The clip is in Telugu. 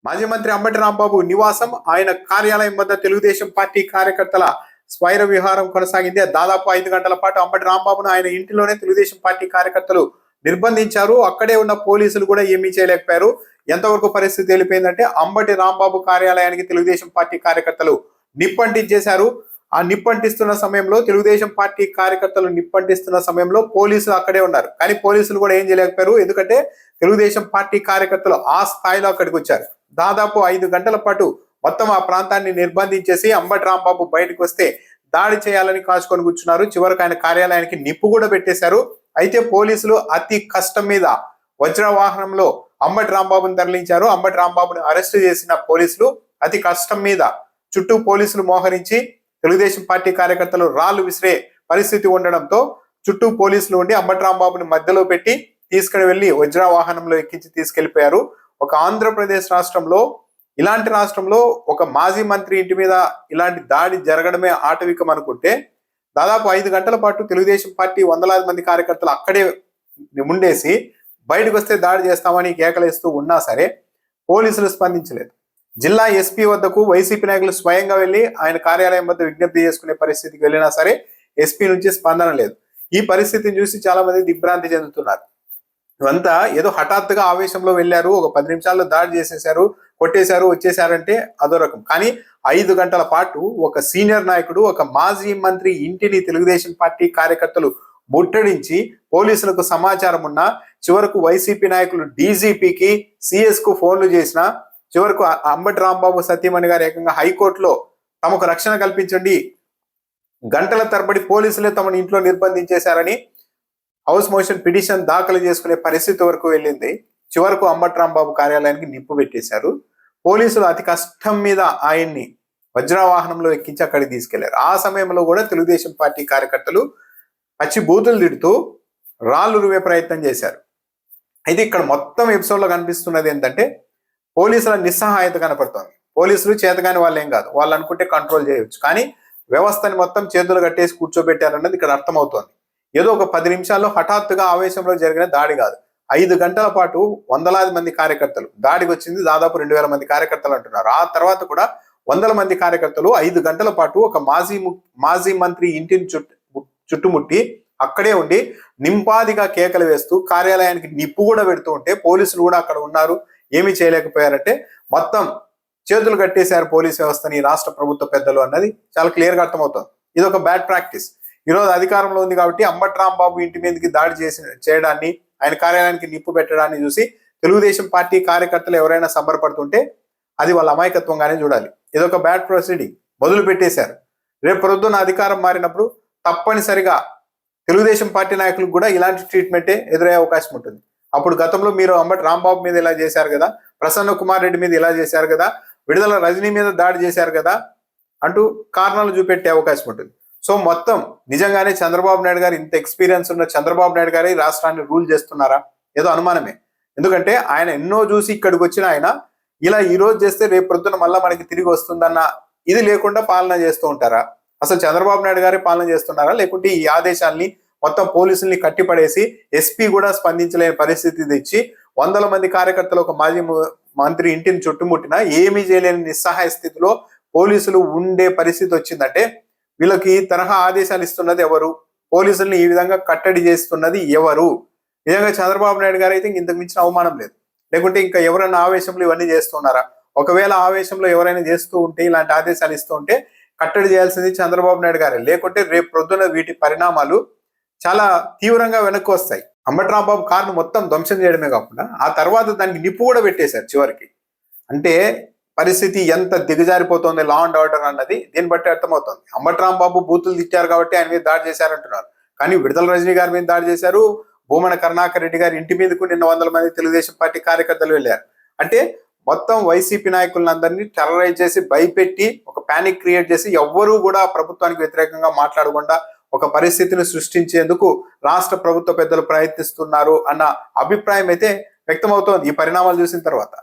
మాజీ మంత్రి అంబటి రాంబాబు నివాసం ఆయన కార్యాలయం వద్ద తెలుగుదేశం పార్టీ కార్యకర్తల స్వైర విహారం కొనసాగింది. దాదాపు 5 గంటల పాటు అంబటి రాంబాబును ఆయన ఇంటిలోనే తెలుగుదేశం పార్టీ కార్యకర్తలు నిర్బంధించారు. అక్కడే ఉన్న పోలీసులు కూడా ఏమీ చేయలేకపోయారు. ఎంతవరకు పరిస్థితి తెలిపోయిందంటే అంబటి రాంబాబు కార్యాలయానికి తెలుగుదేశం పార్టీ కార్యకర్తలు నిప్పంటించేశారు. ఆ నిప్పంటిస్తున్న సమయంలో తెలుగుదేశం పార్టీ కార్యకర్తలు నిప్పంటిస్తున్న సమయంలో పోలీసులు అక్కడే ఉన్నారు. కానీ పోలీసులు కూడా ఏం చేయలేకపోయారు. ఎందుకంటే తెలుగుదేశం పార్టీ కార్యకర్తలు ఆ స్థాయిలో అక్కడికి వచ్చారు. దాదాపు 5 గంటల పాటు మొత్తం ఆ ప్రాంతాన్ని నిర్బంధించేసి అంబటి రాంబాబు బయటకు వస్తే దాడి చేయాలని కాచుకొని కూర్చున్నారు. చివరికి ఆయన కార్యాలయానికి నిప్పు కూడా పెట్టేశారు. అయితే పోలీసులు అతి కష్టం మీద వజ్ర వాహనంలో అంబటి రాంబాబుని తరలించారు. అంబటి రాంబాబుని అరెస్ట్ చేసిన పోలీసులు అతి కష్టం మీద చుట్టూ పోలీసులు మోహరించి తెలుగుదేశం పార్టీ కార్యకర్తలు రాళ్లు విసిరే పరిస్థితి ఉండడంతో చుట్టూ పోలీసులు ఉండి అంబటి రాంబాబుని మధ్యలో పెట్టి తీసుకుని వెళ్లి వజ్ర వాహనంలో ఎక్కించి తీసుకెళ్లిపోయారు. ఒక ఆంధ్రప్రదేశ్ రాష్ట్రంలో ఇలాంటి రాష్ట్రంలో ఒక మాజీ మంత్రి ఇంటి మీద ఇలాంటి దాడి జరగడమే ఆటవికం అనుకుంటే దాదాపు 5 గంటల పాటు తెలుగుదేశం పార్టీ వందలాది మంది కార్యకర్తలు అక్కడే ఉండేసి బయటకు వస్తే దాడి చేస్తామని కేకలేస్తూ ఉన్నా సరే పోలీసులు స్పందించలేదు. జిల్లా ఎస్పీ వద్దకు వైసీపీ నాయకులు స్వయంగా వెళ్లి ఆయన కార్యాలయం వద్ద విజ్ఞప్తి చేసుకునే పరిస్థితికి వెళ్ళినా సరే ఎస్పీ నుంచి స్పందన లేదు. ఈ పరిస్థితిని చూసి చాలా మంది దిగ్భ్రాంతి చెందుతున్నారు. ఇవంతా ఏదో హఠాత్తుగా ఆవేశంలో వెళ్ళారు, ఒక 10 నిమిషాల్లో దాడి చేసేశారు, కొట్టేశారు, వచ్చేసారంటే అదో రకం. కానీ 5 గంటల పాటు ఒక సీనియర్ నాయకుడు, ఒక మాజీ మంత్రి ఇంటిని తెలుగుదేశం పార్టీ కార్యకర్తలు ముట్టడించి పోలీసులకు సమాచారం ఉన్నా చివరకు వైసీపీ నాయకులు డీజీపీకి సిఎస్ కు ఫోన్లు చేసిన చివరకు అంబటి రాంబాబు సత్యమణి గారు ఏకంగా హైకోర్టులో తమకు రక్షణ కల్పించండి, గంటల తరబడి పోలీసులే తమను ఇంట్లో నిర్బంధించేశారని హౌస్ మోషన్ పిటిషన్ దాఖలు చేసుకునే పరిస్థితి వరకు వెళ్ళింది. చివరకు అంబటి రాంబాబు కార్యాలయానికి నిప్పు పెట్టేశారు. పోలీసులు అతి కష్టం మీద ఆయన్ని వజ్రవాహనంలో ఎక్కించి అక్కడికి తీసుకెళ్లారు. ఆ సమయంలో కూడా తెలుగుదేశం పార్టీ కార్యకర్తలు పచ్చి బూతులు తిడుతూ రాళ్ళు రువే ప్రయత్నం చేశారు. అయితే ఇక్కడ మొత్తం ఎపిసోడ్లో కనిపిస్తున్నది ఏంటంటే పోలీసుల నిస్సహాయత కనపడుతోంది. పోలీసులు చేతగాని వాళ్ళు ఏం కాదు, వాళ్ళు అనుకుంటే కంట్రోల్ చేయవచ్చు, కానీ వ్యవస్థని మొత్తం చేతులు కట్టేసి కూర్చోబెట్టారన్నది ఇక్కడ అర్థమవుతోంది. ఏదో ఒక 10 నిమిషాల్లో హఠాత్తుగా ఆవేశంలో జరిగిన దాడి కాదు. 5 గంటల పాటు వందలాది మంది కార్యకర్తలు, దాడికి వచ్చింది దాదాపు 2000 మంది కార్యకర్తలు అంటున్నారు. ఆ తర్వాత కూడా వందల మంది కార్యకర్తలు 5 గంటల పాటు ఒక మాజీ మంత్రి ఇంటిని చుట్టుముట్టి అక్కడే ఉండి నింపాదిగా కేకలు వేస్తూ కార్యాలయానికి నిప్పు కూడా పెడుతూ ఉంటే పోలీసులు కూడా అక్కడ ఉన్నారు, ఏమీ చేయలేకపోయారంటే మొత్తం చేతులు కట్టేశారు పోలీస్ వ్యవస్థని రాష్ట్ర ప్రభుత్వ పెద్దలు అన్నది చాలా క్లియర్ గా అర్థమవుతుంది. ఇది ఒక బ్యాడ్ ప్రాక్టీస్. ఈరోజు అధికారంలో ఉంది కాబట్టి అంబటి రాంబాబు ఇంటి మీదకి దాడి చేయడాన్ని, ఆయన కార్యాలయానికి నిప్పు పెట్టడాన్ని చూసి తెలుగుదేశం పార్టీ కార్యకర్తలు ఎవరైనా సంబరపడుతుంటే అది వాళ్ళ అమాయకత్వంగానే చూడాలి. ఇదొక బ్యాడ్ ప్రొసీడింగ్ మొదలు పెట్టేశారు. రేపు పొద్దున్న అధికారం మారినప్పుడు తప్పనిసరిగా తెలుగుదేశం పార్టీ నాయకులకు కూడా ఇలాంటి ట్రీట్మెంటే ఎదురయ్యే అవకాశం ఉంటుంది. అప్పుడు గతంలో మీరు అంబటి రాంబాబు మీద ఇలా చేశారు కదా, ప్రసన్న కుమార్ రెడ్డి మీద ఇలా చేశారు కదా, విడుదల రజనీ మీద దాడి చేశారు కదా అంటూ కారణాలు చూపెట్టే అవకాశం ఉంటుంది. సో మొత్తం నిజంగానే చంద్రబాబు నాయుడు గారు, ఇంత ఎక్స్పీరియన్స్ ఉన్న చంద్రబాబు నాయుడు గారు ఈ రాష్ట్రాన్ని రూల్ చేస్తున్నారా? ఏదో అనుమానమే. ఎందుకంటే ఆయన ఎన్నో చూసి ఇక్కడికి వచ్చిన ఆయన ఇలా ఈ రోజు చేస్తే రేపు పొద్దున మళ్ళా మనకి తిరిగి వస్తుందన్న ఇది లేకుండా పాలన చేస్తూ ఉంటారా? అసలు చంద్రబాబు నాయుడు గారే పాలన చేస్తున్నారా, లేకుంటే ఈ ఆదేశాల్ని మొత్తం పోలీసుల్ని కట్టిపడేసి ఎస్పీ కూడా స్పందించలేని పరిస్థితి తెచ్చి వందల మంది కార్యకర్తలు ఒక మాజీ మంత్రి ఇంటిని చుట్టుముట్టినా ఏమీ చేయలేని నిస్సహాయ స్థితిలో పోలీసులు ఉండే పరిస్థితి వచ్చిందంటే వీళ్ళకి తరహా ఆదేశాలు ఇస్తున్నది ఎవరు? పోలీసుల్ని ఈ విధంగా కట్టడి చేస్తున్నది ఎవరు? నిజంగా చంద్రబాబు నాయుడు గారు అయితే ఇంతకు మించిన అవమానం లేదు. లేకుంటే ఇంకా ఎవరైనా ఆవేశంలో ఇవన్నీ చేస్తున్నారా? ఒకవేళ ఆవేశంలో ఎవరైనా చేస్తూ ఉంటే, ఇలాంటి ఆదేశాలు ఇస్తూ ఉంటే కట్టడి చేయాల్సింది చంద్రబాబు నాయుడు గారే. లేకుంటే రేపు ప్రొద్దున వీటి పరిణామాలు చాలా తీవ్రంగా వెనక్కి వస్తాయి. అంబటి రాంబాబు కారును మొత్తం ధ్వంసం చేయడమే కాకుండా ఆ తర్వాత దానికి నిప్పు కూడా పెట్టేశారు చివరికి. అంటే పరిస్థితి ఎంత దిగజారిపోతుంది లా అండ్ ఆర్డర్ అన్నది దీన్ని బట్టి అర్థమవుతుంది. అంబటి రాంబాబు బూతులు తిట్టారు కాబట్టి ఆయన మీద దాడి చేశారంటున్నారు, కానీ విడుదల రజనీ గారి మీద దాడి చేశారు. భూమన కరుణాకర్ రెడ్డి గారి ఇంటి మీదకు నిన్న 100 మంది తెలుగుదేశం పార్టీ కార్యకర్తలు వెళ్ళారు. అంటే మొత్తం వైసీపీ నాయకులందరినీ టెర్రరైజ్ చేసి, భయపెట్టి, ఒక ప్యానిక్ క్రియేట్ చేసి ఎవ్వరూ కూడా ప్రభుత్వానికి వ్యతిరేకంగా మాట్లాడకుండా ఒక పరిస్థితిని సృష్టించేందుకు రాష్ట్ర ప్రభుత్వ పెద్దలు ప్రయత్నిస్తున్నారు అన్న అభిప్రాయం అయితే వ్యక్తమవుతోంది ఈ పరిణామాలు చూసిన తర్వాత.